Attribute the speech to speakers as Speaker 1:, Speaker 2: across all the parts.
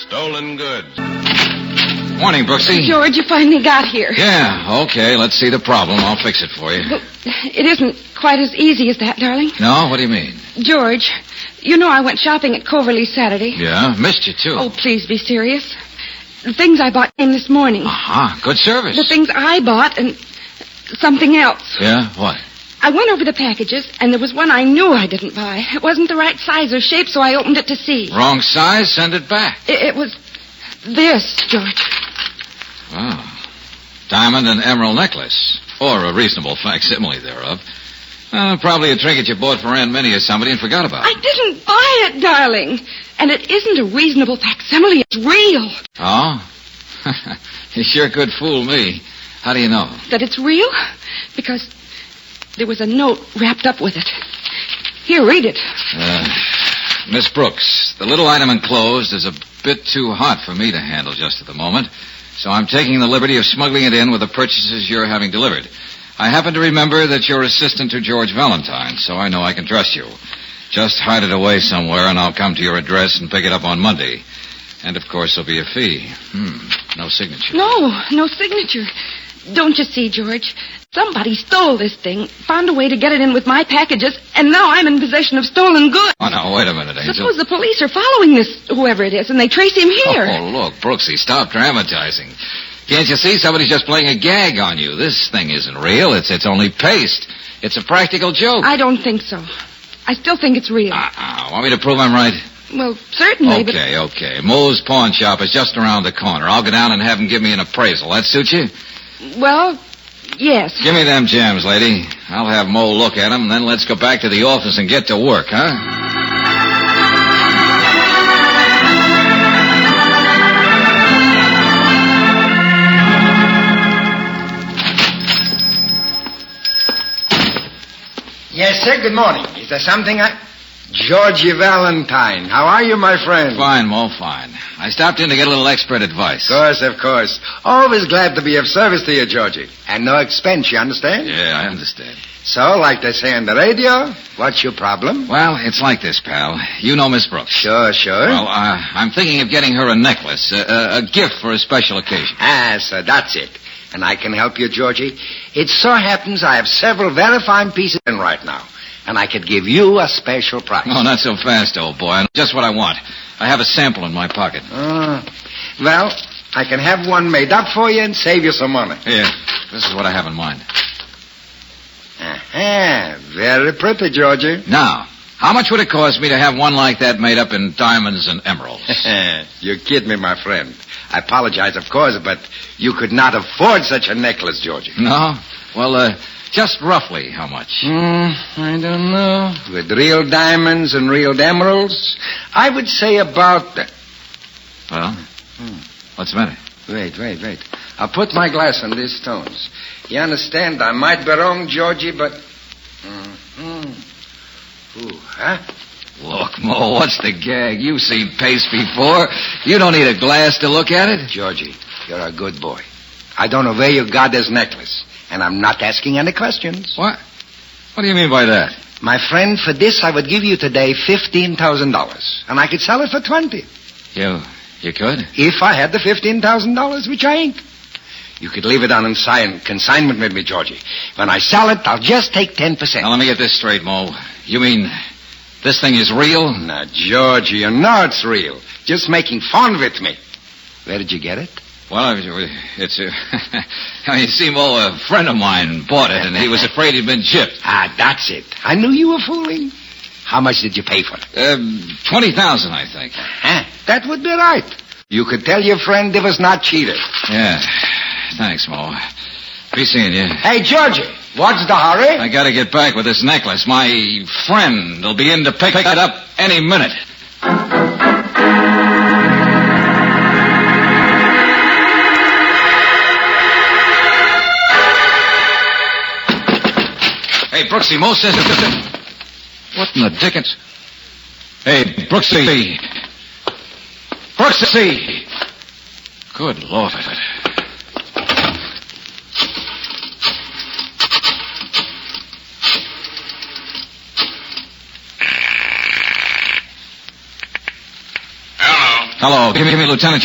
Speaker 1: Stolen goods. Morning, Brooksy.
Speaker 2: George, you finally got here.
Speaker 1: Yeah, okay, let's see the problem. I'll fix it for you.
Speaker 2: Well, it isn't quite as easy as that, darling.
Speaker 1: No? What do you mean?
Speaker 2: George, you know I went shopping at Coverley Saturday.
Speaker 1: Yeah, missed you, too.
Speaker 2: Oh, please be serious. The things I bought came this morning.
Speaker 1: Uh-huh, good service.
Speaker 2: The things I bought and something else.
Speaker 1: Yeah, what?
Speaker 2: I went over the packages, and there was one I knew I didn't buy. It wasn't the right size or shape, so I opened it to see.
Speaker 1: Wrong size? Send it back.
Speaker 2: It was this, George.
Speaker 1: Oh. Diamond and emerald necklace. Or a reasonable facsimile thereof. Probably a trinket you bought for Aunt Minnie or somebody and forgot about.
Speaker 2: I didn't buy it, darling. And it isn't a reasonable facsimile. It's real.
Speaker 1: Oh? You sure could fool me. How do you know?
Speaker 2: That it's real? Because there was a note wrapped up with it. Here, read it.
Speaker 1: Miss Brooks, the little item enclosed is a bit too hot for me to handle just at the moment, so I'm taking the liberty of smuggling it in with the purchases you're having delivered. I happen to remember that you're assistant to George Valentine, so I know I can trust you. Just hide it away somewhere, and I'll come to your address and pick it up on Monday. And, of course, there'll be a fee. No signature.
Speaker 2: No signature. Don't you see, George? Somebody stole this thing, found a way to get it in with my packages, and now I'm in possession of stolen goods.
Speaker 1: Oh, now, wait a minute, Angel.
Speaker 2: Suppose the police are following this, whoever it is, and they trace him here.
Speaker 1: Oh, look, Brooksy, stop dramatizing. Can't you see somebody's just playing a gag on you? This thing isn't real. It's only paste. It's a practical joke.
Speaker 2: I don't think so. I still think it's real.
Speaker 1: Want me to prove I'm right?
Speaker 2: Well, certainly,
Speaker 1: Okay. Moe's pawn shop is just around the corner. I'll go down and have him give me an appraisal. That suit you?
Speaker 2: Well, yes.
Speaker 1: Give me them gems, lady. I'll have Moe look at them, and then let's go back to the office and get to work, huh?
Speaker 3: Yes, sir, good morning. Is there something Georgie Valentine. How are you, my friend?
Speaker 1: Fine, Mo, fine. I stopped in to get a little expert advice.
Speaker 3: Of course. Always glad to be of service to you, Georgie. And no expense, you understand?
Speaker 1: Yeah, I understand.
Speaker 3: So, like they say on the radio, what's your problem?
Speaker 1: Well, it's like this, pal. You know Miss Brooks.
Speaker 3: Sure.
Speaker 1: Well, I'm thinking of getting her a necklace, a gift for a special occasion.
Speaker 3: So that's it. And I can help you, Georgie. It so happens I have several very fine pieces in right now. And I could give you a special price.
Speaker 1: No, not so fast, old boy. I know just what I want. I have a sample in my pocket.
Speaker 3: Well, I can have one made up for you and save you some money.
Speaker 1: Here, this is what I have in mind.
Speaker 3: Very pretty, Georgie.
Speaker 1: Now, how much would it cost me to have one like that made up in diamonds and emeralds?
Speaker 3: You kid me, my friend. I apologize, of course, but you could not afford such a necklace, Georgie.
Speaker 1: No? Well, just roughly how much?
Speaker 3: I don't know. With real diamonds and real emeralds, I would say about...
Speaker 1: Well, what's the matter?
Speaker 3: Wait. I'll put my glass on these stones. You understand, I might be wrong, Georgie, but...
Speaker 1: Look, Mo, what's the gag? You've seen paste before. You don't need a glass to look at it.
Speaker 3: Georgie, you're a good boy. I don't know where you got this necklace, and I'm not asking any questions.
Speaker 1: What? What do you mean by that?
Speaker 3: My friend, for this I would give you today $15,000, and I could sell it for $20,000.
Speaker 1: You could?
Speaker 3: If I had the $15,000, which I ain't. You could leave it on consignment with me, Georgie. When I sell it, I'll just take 10%.
Speaker 1: Now, let me get this straight, Mo. You mean this thing is real?
Speaker 3: Now, Georgie, you know it's real. Just making fun with me. Where did you get it?
Speaker 1: Well, it's you see, Mo, a friend of mine bought it, and he was afraid he'd been chipped.
Speaker 3: That's it. I knew you were fooling. How much did you pay for it?
Speaker 1: $20,000, I think.
Speaker 3: That would be right. You could tell your friend it was not cheated.
Speaker 1: Yeah. Thanks, Mo. Be seeing you.
Speaker 3: Hey, Georgie, what's the hurry?
Speaker 1: I gotta get back with this necklace. My friend will be in to pick it up any minute. Hey, Brooksy, Mo says... What in the dickens? Hey, Brooksy. Brooksy! Good Lord. Hello. Give me Lieutenant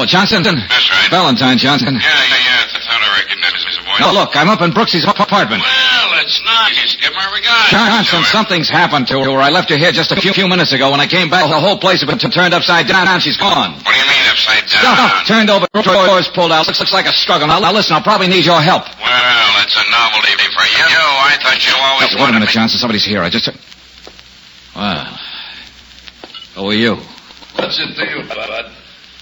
Speaker 1: Johnson?
Speaker 4: That's right.
Speaker 1: Valentine Johnson.
Speaker 4: Yeah. I thought I recognized his voice.
Speaker 1: No, look, I'm up in Brooksy's apartment.
Speaker 4: Well, it's nice. Give my regards.
Speaker 1: Johnson, something's happened to her. I left her here just a few minutes ago. When I came back, the whole place had been turned upside down. She's gone.
Speaker 4: What do you mean upside down?
Speaker 1: Stuff turned over, doors pulled out. Looks like a struggle. Now, listen, I'll probably need your help.
Speaker 4: Well, it's a novelty for you. I thought you always
Speaker 1: Wait a minute, Johnson. Somebody's here. I just... Well, who are you?
Speaker 5: What's it to you, Bud?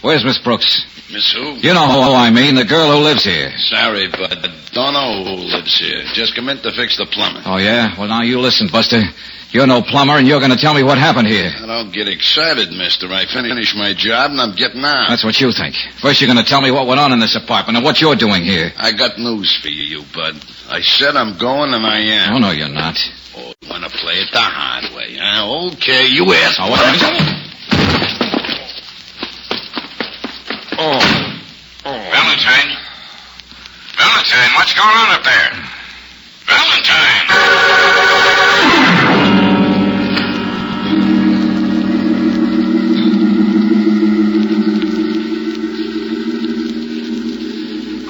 Speaker 1: Where's Miss Brooks?
Speaker 5: Miss who?
Speaker 1: You know who I mean, the girl who lives here.
Speaker 5: Sorry, Bud. Don't know who lives here. Just come in to fix the plumbing.
Speaker 1: Oh, yeah? Well, now you listen, Buster. You're no plumber, and you're going to tell me what happened here.
Speaker 5: I don't get excited, mister. I finished my job, and I'm getting out.
Speaker 1: That's what you think. First, you're going to tell me what went on in this apartment and what you're doing here.
Speaker 5: I got news for you, Bud. I said I'm going, and I am.
Speaker 1: Oh, no, you're not.
Speaker 5: Oh, you want to play it the hard way, huh? Okay, you ask.
Speaker 1: Oh, wait a minute.
Speaker 4: Valentine, what's going on up there? Valentine!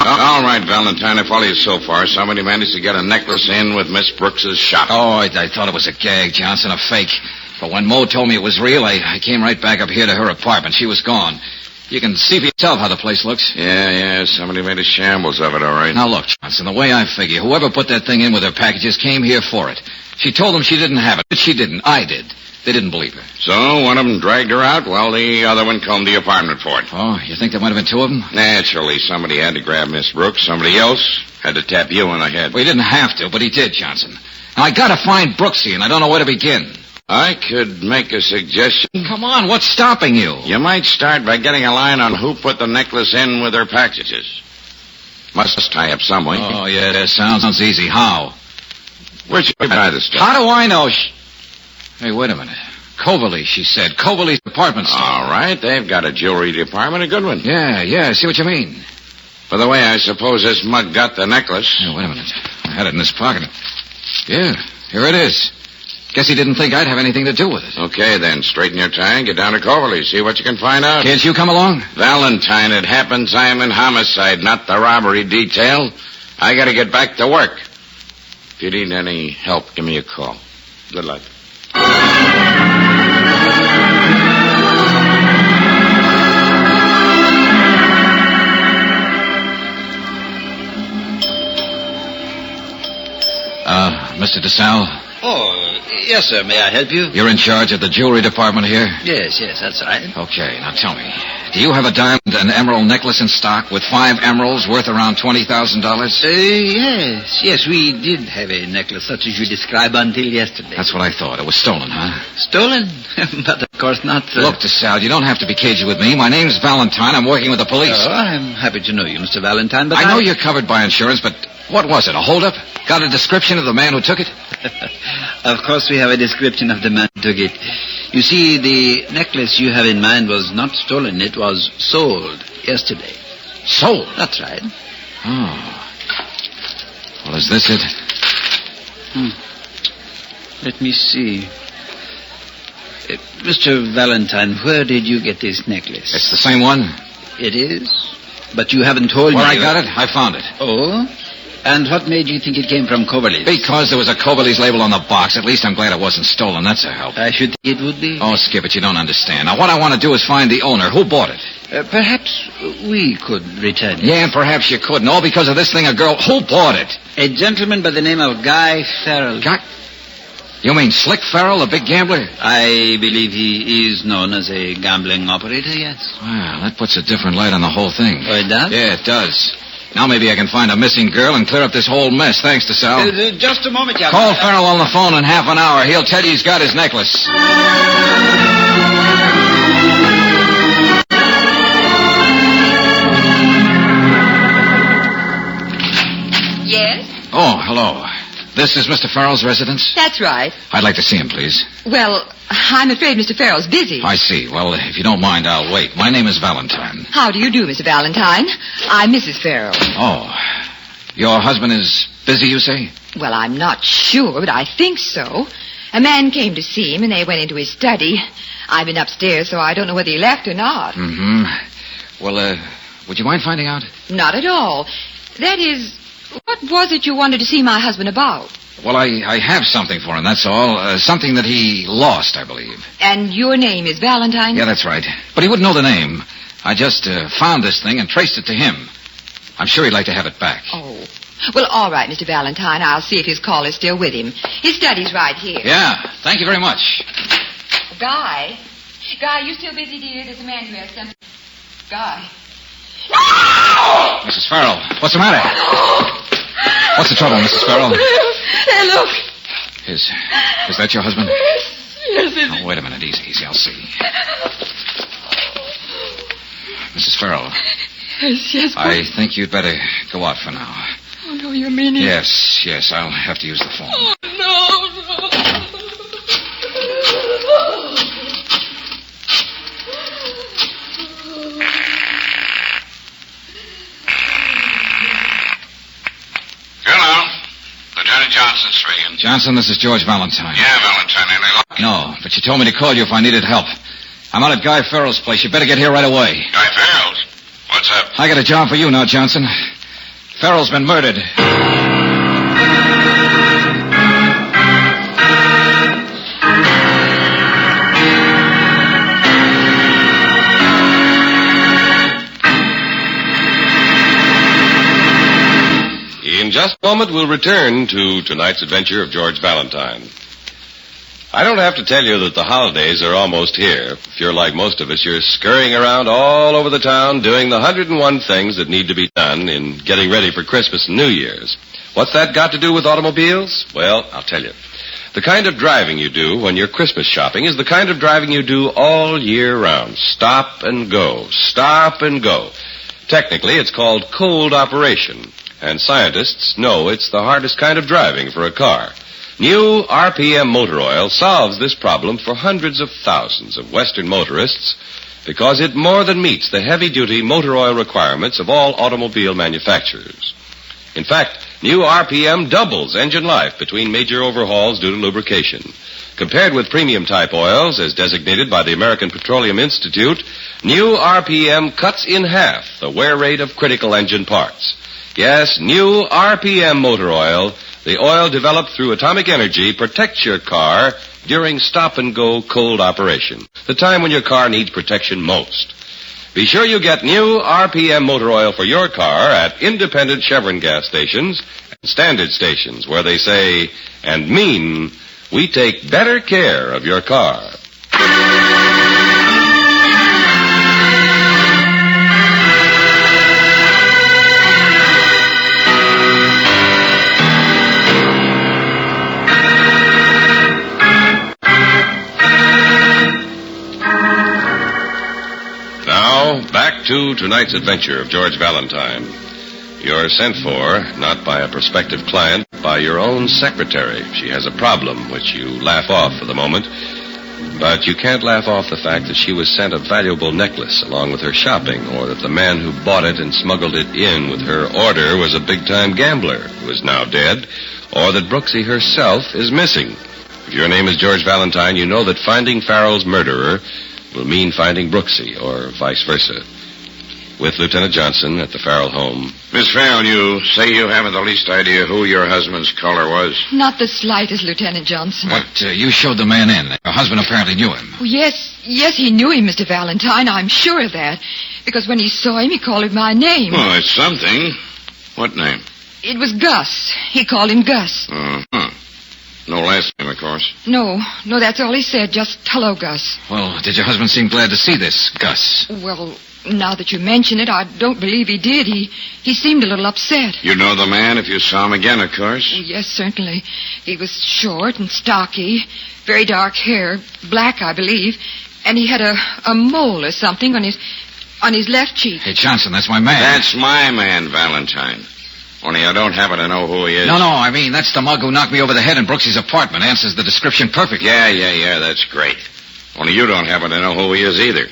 Speaker 3: All right, Valentine, I follow you so far. Somebody managed to get a necklace in with Miss Brooks's shop.
Speaker 1: Oh, I thought it was a gag, Johnson, a fake. But when Mo told me it was real, I came right back up here to her apartment. She was gone. You can see for yourself how the place looks.
Speaker 3: Yeah, somebody made a shambles of it, all right.
Speaker 1: Now, look, Johnson, the way I figure, whoever put that thing in with her packages came here for it. She told them she didn't have it, but she didn't. I did. They didn't believe her.
Speaker 3: So, one of them dragged her out while the other one combed the apartment for it.
Speaker 1: Oh, you think there might have been two of them?
Speaker 3: Naturally, somebody had to grab Miss Brooks. Somebody else had to tap you in the head.
Speaker 1: Well, he didn't have to, but he did, Johnson. Now, I gotta find Brooksy, and I don't know where to begin.
Speaker 3: I could make a suggestion.
Speaker 1: Come on, what's stopping you?
Speaker 3: You might start by getting a line on who put the necklace in with her packages. Must tie up some way.
Speaker 1: Oh, yeah, that sounds easy. How?
Speaker 3: Where'd you buy this stuff?
Speaker 1: How do I know? Hey, wait a minute. Coverly, she said. Coverly's department store.
Speaker 3: All right, they've got a jewelry department, a good one.
Speaker 1: Yeah, I see what you mean.
Speaker 3: By the way, I suppose this mug got the necklace.
Speaker 1: Hey, wait a minute. I had it in this pocket. Yeah, here it is. Guess he didn't think I'd have anything to do with it.
Speaker 3: Okay, then. Straighten your tie and get down to Coverly. See what you can find out.
Speaker 1: Can't you come along?
Speaker 3: Valentine, it happens I'm in homicide, not the robbery detail. I gotta get back to work. If you need any help, give me a call. Good luck.
Speaker 1: Mr. DeSalle?
Speaker 6: Oh, yes, sir. May I help you?
Speaker 1: You're in charge of the jewelry department here?
Speaker 6: Yes, that's right.
Speaker 1: Okay, now tell me. Do you have a diamond and emerald necklace in stock with 5 emeralds worth around $20,000?
Speaker 6: Yes, we did have a necklace such as you described until yesterday.
Speaker 1: That's what I thought. It was stolen, huh?
Speaker 6: Stolen? But of course not, sir.
Speaker 1: Look, DeSalle, you don't have to be cagey with me. My name's Valentine. I'm working with the police.
Speaker 6: Oh, I'm happy to know you, Mr. Valentine, but
Speaker 1: I know you're covered by insurance, but what was it, a holdup? Got a description of the man who took it?
Speaker 6: Of course we have a description of the man who took it. You see, the necklace you have in mind was not stolen. It was sold yesterday.
Speaker 1: Sold?
Speaker 6: That's right.
Speaker 1: Oh. Well, is this it?
Speaker 6: Let me see. Mr. Valentine, where did you get this necklace?
Speaker 1: It's the same one?
Speaker 6: It is? But you haven't told me...
Speaker 1: Where I got it? I found it.
Speaker 6: Oh? And what made you think it came from Coverly's?
Speaker 1: Because there was a Coverly's label on the box. At least I'm glad it wasn't stolen. That's a help.
Speaker 6: I should think it would be.
Speaker 1: Oh, Skip it. You don't understand. Now, what I want to do is find the owner. Who bought it?
Speaker 6: Perhaps we could return it.
Speaker 1: Yeah, and perhaps you couldn't. All because of this thing, a girl... Who bought it?
Speaker 6: A gentleman by the name of Guy Farrell.
Speaker 1: You mean Slick Farrell, the big gambler?
Speaker 6: I believe he is known as a gambling operator, yes.
Speaker 1: Well, that puts a different light on the whole thing.
Speaker 6: Oh, it does?
Speaker 1: Yeah, it does. Now maybe I can find a missing girl and clear up this whole mess. Thanks to Sal.
Speaker 6: Just a moment, young
Speaker 1: Call Farrell on the phone in half an hour. He'll tell you he's got his necklace.
Speaker 2: Yes?
Speaker 1: Oh, hello. This is Mr. Farrell's residence?
Speaker 7: That's right.
Speaker 1: I'd like to see him, please.
Speaker 7: Well, I'm afraid Mr. Farrell's busy.
Speaker 1: I see. Well, if you don't mind, I'll wait. My name is Valentine.
Speaker 7: How do you do, Mr. Valentine? I'm Mrs. Farrell.
Speaker 1: Oh. Your husband is busy, you say?
Speaker 7: Well, I'm not sure, but I think so. A man came to see him, and they went into his study. I've been upstairs, so I don't know whether he left or not.
Speaker 1: Mm-hmm. Well, would you mind finding out?
Speaker 7: Not at all. That is, what was it you wanted to see my husband about?
Speaker 1: Well, I have something for him, that's all. Something that he lost, I believe.
Speaker 7: And your name is Valentine?
Speaker 1: Yeah, that's right. But he wouldn't know the name. I just found this thing and traced it to him. I'm sure he'd like to have it back.
Speaker 7: Oh. Well, all right, Mr. Valentine. I'll see if his call is still with him. His study's right here.
Speaker 1: Yeah, thank you very much.
Speaker 7: Guy, you still busy, dear? There's a man who has something. Guy.
Speaker 1: Mrs. Farrell, what's the matter? What's the trouble, Mrs. Farrell?
Speaker 2: Hey, look.
Speaker 1: Is that your husband?
Speaker 2: Yes, it is.
Speaker 1: Oh, wait a minute. Easy. I'll see. Mrs. Farrell.
Speaker 2: Yes,
Speaker 1: I think you'd better go out for now.
Speaker 2: Oh, no, you mean it?
Speaker 1: Yes. I'll have to use the phone.
Speaker 2: Oh, no.
Speaker 4: Hello. Lieutenant Johnson speaking.
Speaker 1: Johnson, this is George Valentine.
Speaker 4: Yeah, Valentine. Any luck?
Speaker 1: No, but you told me to call you if I needed help. I'm out at Guy Farrell's place. You better get here right away.
Speaker 4: Guy Farrell's? What's up?
Speaker 1: I got a job for you now, Johnson. Farrell's been murdered.
Speaker 8: In just a moment, we'll return to tonight's adventure of George Valentine. I don't have to tell you that the holidays are almost here. If you're like most of us, you're scurrying around all over the town doing the 101 things that need to be done in getting ready for Christmas and New Year's. What's that got to do with automobiles? Well, I'll tell you. The kind of driving you do when you're Christmas shopping is the kind of driving you do all year round. Stop and go. Stop and go. Technically, it's called cold operation. And scientists know it's the hardest kind of driving for a car. New RPM motor oil solves this problem for hundreds of thousands of Western motorists because it more than meets the heavy-duty motor oil requirements of all automobile manufacturers. In fact, new RPM doubles engine life between major overhauls due to lubrication. Compared with premium type oils, as designated by the American Petroleum Institute, new RPM cuts in half the wear rate of critical engine parts. Yes, new RPM motor oil, the oil developed through atomic energy, protects your car during stop-and-go cold operation, the time when your car needs protection most. Be sure you get new RPM motor oil for your car at independent Chevron gas stations and standard stations where they say and mean, we take better care of your car. Back to tonight's adventure of George Valentine. You're sent for, not by a prospective client, but by your own secretary. She has a problem, which you laugh off for the moment. But you can't laugh off the fact that she was sent a valuable necklace along with her shopping, or that the man who bought it and smuggled it in with her order was a big-time gambler who is now dead, or that Brooksy herself is missing. If your name is George Valentine, you know that finding Farrell's murderer will mean finding Brooksy, or vice versa. With Lieutenant Johnson at the Farrell home.
Speaker 3: Miss Farrell, you say you haven't the least idea who your husband's caller was?
Speaker 7: Not the slightest, Lieutenant Johnson.
Speaker 1: But you showed the man in. Your husband apparently knew him.
Speaker 7: Oh, yes, he knew him, Mr. Valentine. I'm sure of that. Because when he saw him, he called him my name.
Speaker 3: Oh, it's something. What name?
Speaker 7: It was Gus. He called him Gus.
Speaker 3: Uh-huh. No last name, of course.
Speaker 7: No, that's all he said. Just, hello, Gus.
Speaker 1: Well, did your husband seem glad to see this, Gus?
Speaker 7: Well, now that you mention it, I don't believe he did. He seemed a little upset.
Speaker 3: You know the man if you saw him again, of course?
Speaker 7: Oh, yes, certainly. He was short and stocky, very dark hair, black, I believe, and he had a mole or something on his left cheek.
Speaker 1: Hey, Johnson, that's my man.
Speaker 3: That's my man, Valentine. Only I don't happen to know who he is.
Speaker 1: No, I mean, that's the mug who knocked me over the head in Brooksy's apartment. Answers the description perfectly.
Speaker 3: Yeah, that's great. Only you don't happen to know who he is either.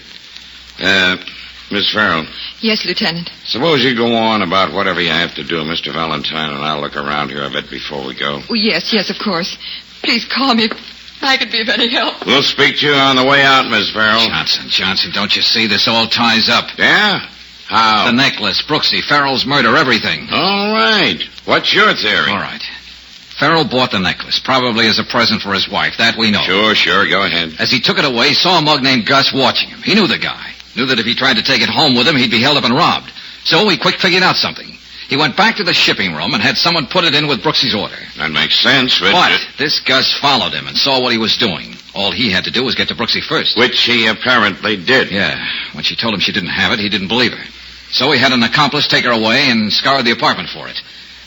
Speaker 3: Miss Farrell.
Speaker 7: Yes, Lieutenant.
Speaker 3: Suppose you go on about whatever you have to do, Mr. Valentine, and I'll look around here a bit before we go.
Speaker 7: Oh, yes, of course. Please call me if I could be of any help.
Speaker 3: We'll speak to you on the way out, Miss Farrell.
Speaker 1: Johnson, don't you see this all ties up?
Speaker 3: Yeah? How?
Speaker 1: The necklace, Brooksy, Farrell's murder, everything.
Speaker 3: All right. What's your theory?
Speaker 1: All right. Farrell bought the necklace, probably as a present for his wife. That we know.
Speaker 3: Sure. Go ahead.
Speaker 1: As he took it away, saw a mug named Gus watching him. He knew the guy. Knew that if he tried to take it home with him, he'd be held up and robbed. So he quick figured out something. He went back to the shipping room and had someone put it in with Brooksy's order.
Speaker 3: That makes sense,
Speaker 1: But this Gus followed him and saw what he was doing. All he had to do was get to Brooksy first.
Speaker 3: Which he apparently did.
Speaker 1: Yeah. When she told him she didn't have it, he didn't believe her. So he had an accomplice take her away and scoured the apartment for it.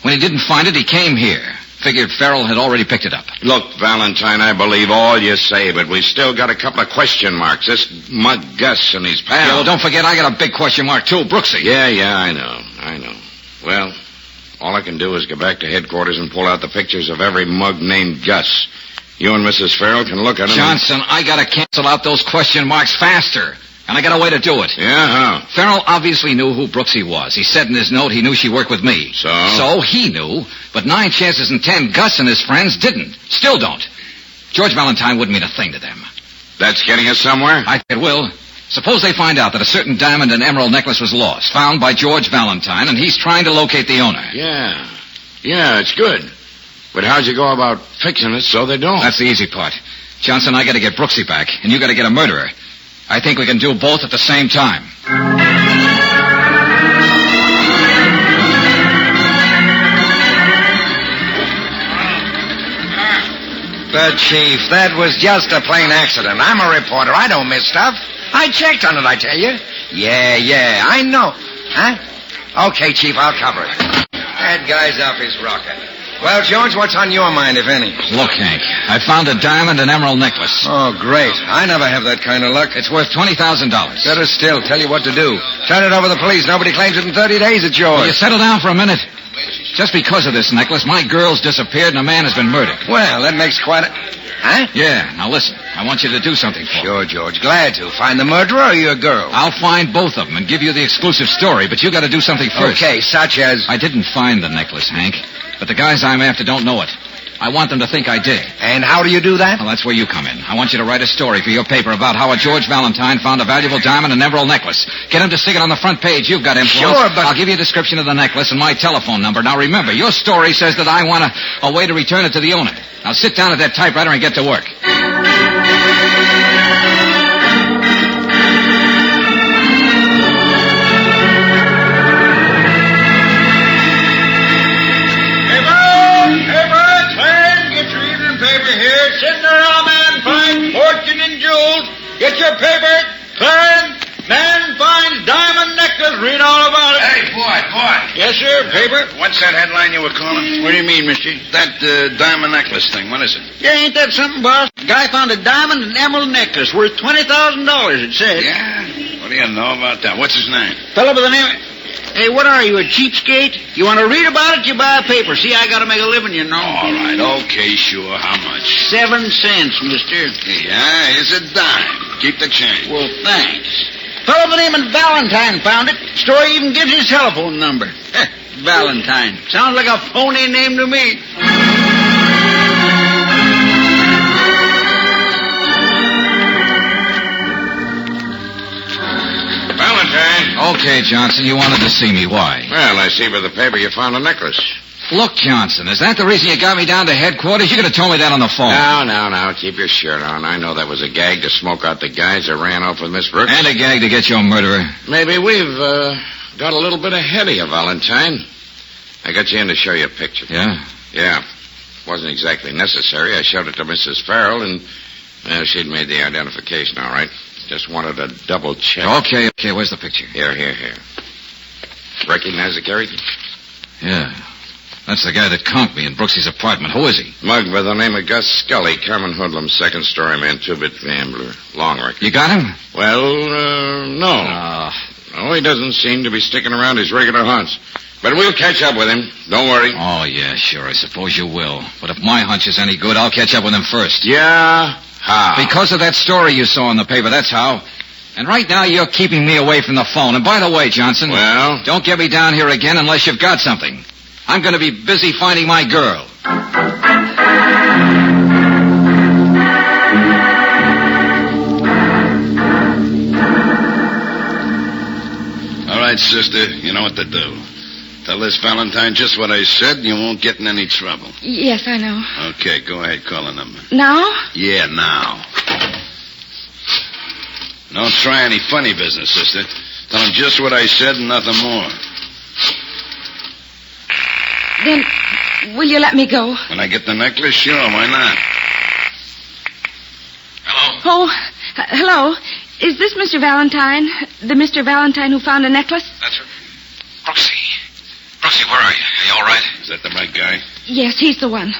Speaker 1: When he didn't find it, he came here. Figured Farrell had already picked it up.
Speaker 3: Look, Valentine, I believe all you say, but we still got a couple of question marks. This mug Gus and his pal.
Speaker 1: Yeah, well, don't forget, I got a big question mark, too. Brooksy.
Speaker 3: Yeah, I know. Well, all I can do is go back to headquarters and pull out the pictures of every mug named Gus. You and Mrs. Farrell can look at them.
Speaker 1: Johnson, I gotta cancel out those question marks faster. And I got a way to do it.
Speaker 3: Yeah, how?
Speaker 1: Farrell obviously knew who Brooksy was. He said in his note he knew she worked with me.
Speaker 3: So
Speaker 1: he knew, but 9 chances in 10, Gus and his friends didn't. Still don't. George Valentine wouldn't mean a thing to them.
Speaker 3: That's getting us somewhere?
Speaker 1: I think it will. Suppose they find out that a certain diamond and emerald necklace was lost, found by George Valentine, and he's trying to locate the owner.
Speaker 3: Yeah, it's good. But how'd you go about fixing it so they don't?
Speaker 1: That's the easy part. Johnson, I gotta get Brooksy back, and you gotta get a murderer. I think we can do both at the same time.
Speaker 9: But, Chief, that was just a plain accident. I'm a reporter. I don't miss stuff. I checked on it, I tell you. Yeah, I know. Huh? Okay, Chief, I'll cover it. That guy's off his rocker. Well, George, what's on your mind, if any?
Speaker 1: Look, Hank, I found a diamond and emerald necklace.
Speaker 9: Oh, great. I never have that kind of luck.
Speaker 1: It's worth $20,000.
Speaker 9: Better still, tell you what to do. Turn it over to the police. Nobody claims it in 30 days. It's yours.
Speaker 1: Will you settle down for a minute? Just because of this necklace, my girl's disappeared and a man has been murdered.
Speaker 9: Well, that makes quite a... Huh?
Speaker 1: Yeah, now listen. I want you to do something for me.
Speaker 9: Sure, George. Glad to. Find the murderer or your girl?
Speaker 1: I'll find both of them and give you the exclusive story, but you got to do something first.
Speaker 9: Okay, such as...
Speaker 1: I didn't find the necklace, Hank, but the guys I'm after don't know it. I want them to think I did.
Speaker 9: And how do you do that?
Speaker 1: Well, that's where you come in. I want you to write a story for your paper about how a George Valentine found a valuable diamond and emerald necklace. Get him to stick it on the front page. You've got influence.
Speaker 9: Sure, but...
Speaker 1: I'll give you a description of the necklace and my telephone number. Now, remember, your story says that I want a way to return it to the owner. Now, sit down at that typewriter and get to work.
Speaker 10: Get your paper. Clarence, man finds diamond necklace. Read all about it.
Speaker 5: Hey, boy.
Speaker 10: Yes, sir. Paper.
Speaker 5: What's that headline you were calling?
Speaker 10: What do you mean, mister?
Speaker 5: That diamond necklace thing. What is it?
Speaker 10: Yeah, ain't that something, boss? Guy found a diamond and emerald necklace worth $20,000, it says.
Speaker 5: Yeah? What do you know about that? What's his name?
Speaker 10: Fellow by the name... Hey, what are you, a cheapskate? You want to read about it, you buy a paper. See, I got to make a living, you know.
Speaker 5: All right, okay, sure. How much?
Speaker 10: 7 cents, mister.
Speaker 5: Yeah, here's a dime. Keep the change.
Speaker 10: Well, thanks. Fellow by the name of Valentine found it. Story even gives his telephone number. Valentine. Sounds like a phony name to me.
Speaker 3: Valentine.
Speaker 1: Okay, Johnson, you wanted to see me. Why?
Speaker 3: Well, I see by the paper you found a necklace.
Speaker 1: Look, Johnson, is that the reason you got me down to headquarters? You could have told me that on the phone.
Speaker 3: No. Keep your shirt on. I know that was a gag to smoke out the guys that ran off with Miss Brooks.
Speaker 1: And a gag to get your murderer.
Speaker 3: Maybe we've got a little bit ahead of you, Valentine. I got you in to show you a picture.
Speaker 1: Yeah?
Speaker 3: Yeah. Wasn't exactly necessary. I showed it to Mrs. Farrell, and she'd made the identification all right. Just wanted a double check.
Speaker 1: Okay, where's the picture?
Speaker 3: Here. Recognize the character?
Speaker 1: Yeah. That's the guy that conked me in Brooksy's apartment. Who is he?
Speaker 3: Mug by the name of Gus Scully, Carmen Hoodlum, second-story man, 2-bit gambler, long record.
Speaker 1: You got him?
Speaker 3: Well, no. No, he doesn't seem to be sticking around his regular haunts. But we'll catch up with him. Don't worry.
Speaker 1: Oh, yeah, sure. I suppose you will. But if my hunch is any good, I'll catch up with him first.
Speaker 3: Yeah? How?
Speaker 1: Because of that story you saw in the paper, that's how. And right now you're keeping me away from the phone. And by the way, Johnson...
Speaker 3: Well?
Speaker 1: Don't get me down here again unless you've got something. I'm going to be busy finding my girl.
Speaker 5: All right, sister, you know what to do. Tell this Valentine just what I said, and you won't get in any trouble.
Speaker 2: Yes, I know.
Speaker 5: Okay, go ahead, call the number.
Speaker 2: Now?
Speaker 5: Yeah, now. Don't try any funny business, sister. Tell him just what I said and nothing more.
Speaker 2: Then, will you let me go?
Speaker 5: When I get the necklace, sure, why not?
Speaker 2: Oh, hello. Is this Mr. Valentine? The Mr. Valentine who found a necklace?
Speaker 4: That's right. Brooksy. Brooksy, where are you? Are you all right?
Speaker 5: Is that the right guy?
Speaker 2: Yes, he's the one.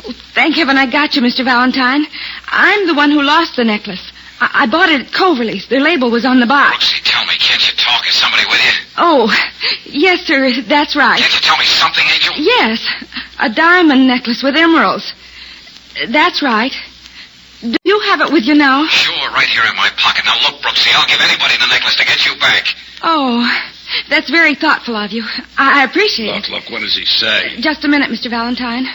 Speaker 2: Oh, thank heaven I got you, Mr. Valentine. I'm the one who lost the necklace. I bought it at Coverley's. Their label was on the box.
Speaker 4: Brooksy, tell me, can't you talk? Is somebody with you?
Speaker 2: Oh, yes, sir, that's right.
Speaker 4: Can't you tell me something, Angel?
Speaker 2: Yes, a diamond necklace with emeralds. That's right. Do you have it with you now?
Speaker 4: Sure, right here in my pocket. Now look, Brooksy, I'll give anybody the necklace to get you back.
Speaker 2: Oh, that's very thoughtful of you. I appreciate it.
Speaker 5: Look, what does he say?
Speaker 2: Just a minute, Mr. Valentine.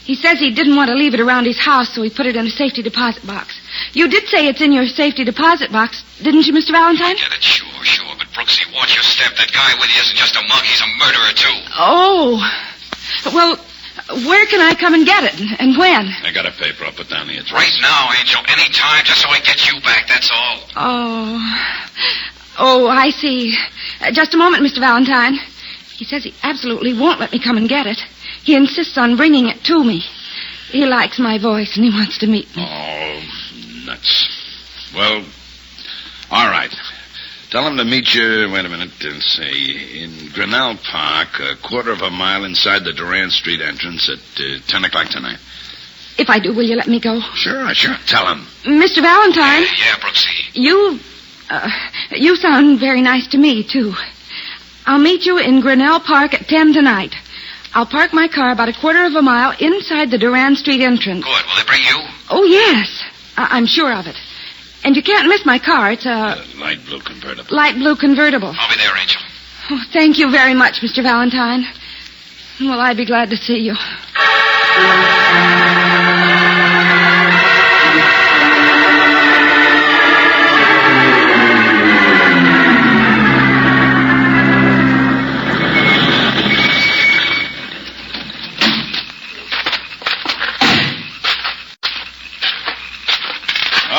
Speaker 2: He says he didn't want to leave it around his house, so he put it in a safety deposit box. You did say it's in your safety deposit box, didn't you, Mr. Valentine?
Speaker 4: Get it, sure. But Brooksy, watch your step. That guy with you isn't just a mug, he's a murderer, too.
Speaker 2: Oh. Well, where can I come and get it, and when?
Speaker 5: I got a paper. I'll put down the address.
Speaker 4: Right now, Angel. Any time, just so I get you back, that's all.
Speaker 2: Oh, I see. Just a moment, Mr. Valentine. He says he absolutely won't let me come and get it. He insists on bringing it to me. He likes my voice, and he wants to meet me.
Speaker 5: Oh, nuts. Well, all right. Tell him to meet you, wait a minute, say, in Grinnell Park, a quarter of a mile inside the Durand Street entrance at 10 o'clock tonight.
Speaker 2: If I do, will you let me go?
Speaker 5: Sure. Tell him.
Speaker 2: Mr. Valentine.
Speaker 4: Yeah, Brooksy.
Speaker 2: You sound very nice to me, too. I'll meet you in Grinnell Park at 10 tonight. I'll park my car about a quarter of a mile inside the Durand Street entrance.
Speaker 4: Good. Will they bring you?
Speaker 2: Oh, yes. I'm sure of it. And you can't miss my car. It's a
Speaker 5: light blue convertible.
Speaker 2: Light blue convertible.
Speaker 4: I'll be there, Angel.
Speaker 2: Oh, thank you very much, Mr. Valentine. Well, I'd be glad to see you.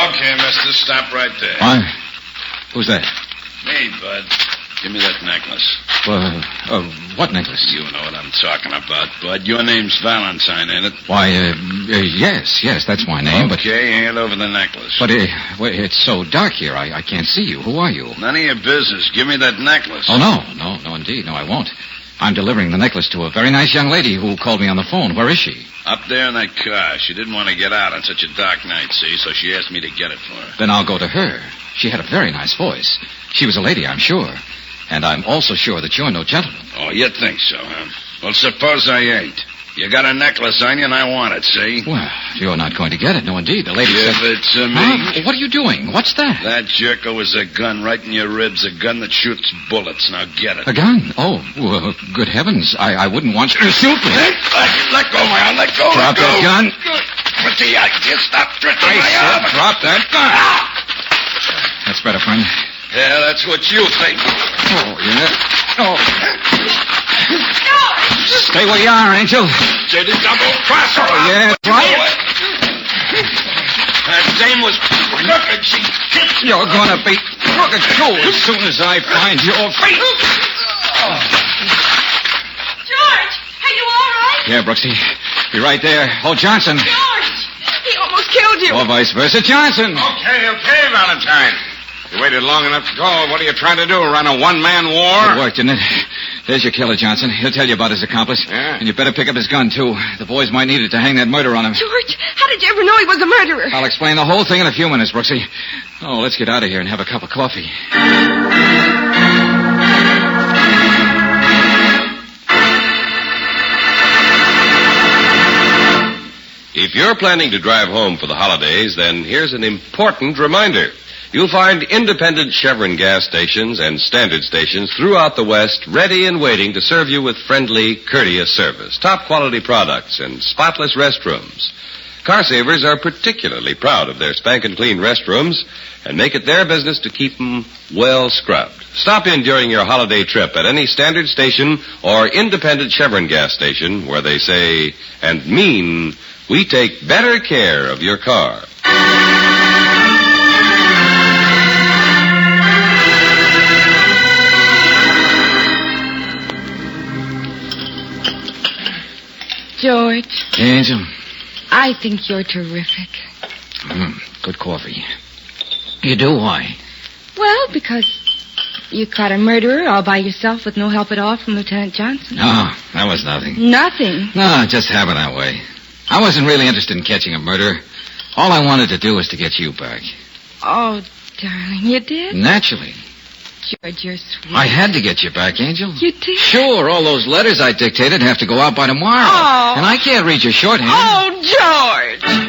Speaker 5: Okay, mister, stop right there.
Speaker 1: Why? Who's that?
Speaker 5: Me, Bud. Give me that necklace.
Speaker 1: What necklace?
Speaker 5: You know what I'm talking about, Bud. Your name's Valentine, ain't it?
Speaker 1: Why, yes, that's my name,
Speaker 5: Okay, hand over the necklace.
Speaker 1: But it's so dark here, I can't see you. Who are you?
Speaker 5: None of your business. Give me that necklace.
Speaker 1: Oh, no, indeed. No, I won't. I'm delivering the necklace to a very nice young lady who called me on the phone. Where is she?
Speaker 5: Up there in that car. She didn't want to get out on such a dark night, see, so she asked me to get it for her.
Speaker 1: Then I'll go to her. She had a very nice voice. She was a lady, I'm sure. And I'm also sure that you're no gentleman.
Speaker 5: Oh, you think so, huh? Well, suppose I ain't. You got a necklace on you, and I want it, see?
Speaker 1: Well, you're not going to get it. No, indeed. The lady said...
Speaker 5: Give it to me.
Speaker 1: Huh? What are you doing? What's that?
Speaker 5: That jerko is a gun right in your ribs, a gun that shoots bullets. Now get it.
Speaker 1: A gun? Oh, well, good heavens. I wouldn't want you to shoot me.
Speaker 5: Let go, man. Let go.
Speaker 1: Drop that gun.
Speaker 5: But I just stop twisting my arm.
Speaker 1: Drop that gun. That's better, friend.
Speaker 5: Yeah, that's what you think.
Speaker 1: Oh, yeah. Oh. Stay where you are, Angel.
Speaker 5: Did it double cross her?
Speaker 1: Oh, yeah, right.
Speaker 5: That dame was crooked. She kicked me.
Speaker 1: You're going to be crooked, too, as soon as I find your feet.
Speaker 2: George, are you all right?
Speaker 1: Yeah, Brooksy. Be right there. Oh, Johnson.
Speaker 2: George, he almost killed you.
Speaker 1: Or vice versa. Johnson.
Speaker 3: Okay, Valentine. You waited long enough to call. What are you trying to do, run a one-man war?
Speaker 1: It worked, didn't it? There's your killer, Johnson. He'll tell you about his accomplice.
Speaker 3: Yeah?
Speaker 1: And you better pick up his gun, too. The boys might need it to hang that murder on him.
Speaker 2: George, how did you ever know he was a murderer?
Speaker 1: I'll explain the whole thing in a few minutes, Brooksy. Oh, let's get out of here and have a cup of coffee.
Speaker 8: If you're planning to drive home for the holidays, then here's an important reminder. You'll find independent Chevron gas stations and standard stations throughout the West ready and waiting to serve you with friendly, courteous service, top-quality products, and spotless restrooms. Car savers are particularly proud of their spanking-clean restrooms and make it their business to keep them well scrubbed. Stop in during your holiday trip at any standard station or independent Chevron gas station where they say and mean, we take better care of your car.
Speaker 2: George.
Speaker 1: Angel.
Speaker 2: I think you're terrific.
Speaker 1: Good coffee. You do? Why?
Speaker 2: Well, because you caught a murderer all by yourself with no help at all from Lieutenant Johnson.
Speaker 1: No, that was nothing.
Speaker 2: Nothing?
Speaker 1: No, it just happened that way. I wasn't really interested in catching a murderer. All I wanted to do was to get you back.
Speaker 2: Oh, darling, you did?
Speaker 1: Naturally.
Speaker 2: George, you're sweet.
Speaker 1: I had to get you back, Angel.
Speaker 2: You did?
Speaker 1: Sure, all those letters I dictated have to go out by tomorrow.
Speaker 2: Oh.
Speaker 1: And I can't read your shorthand.
Speaker 2: Oh, George!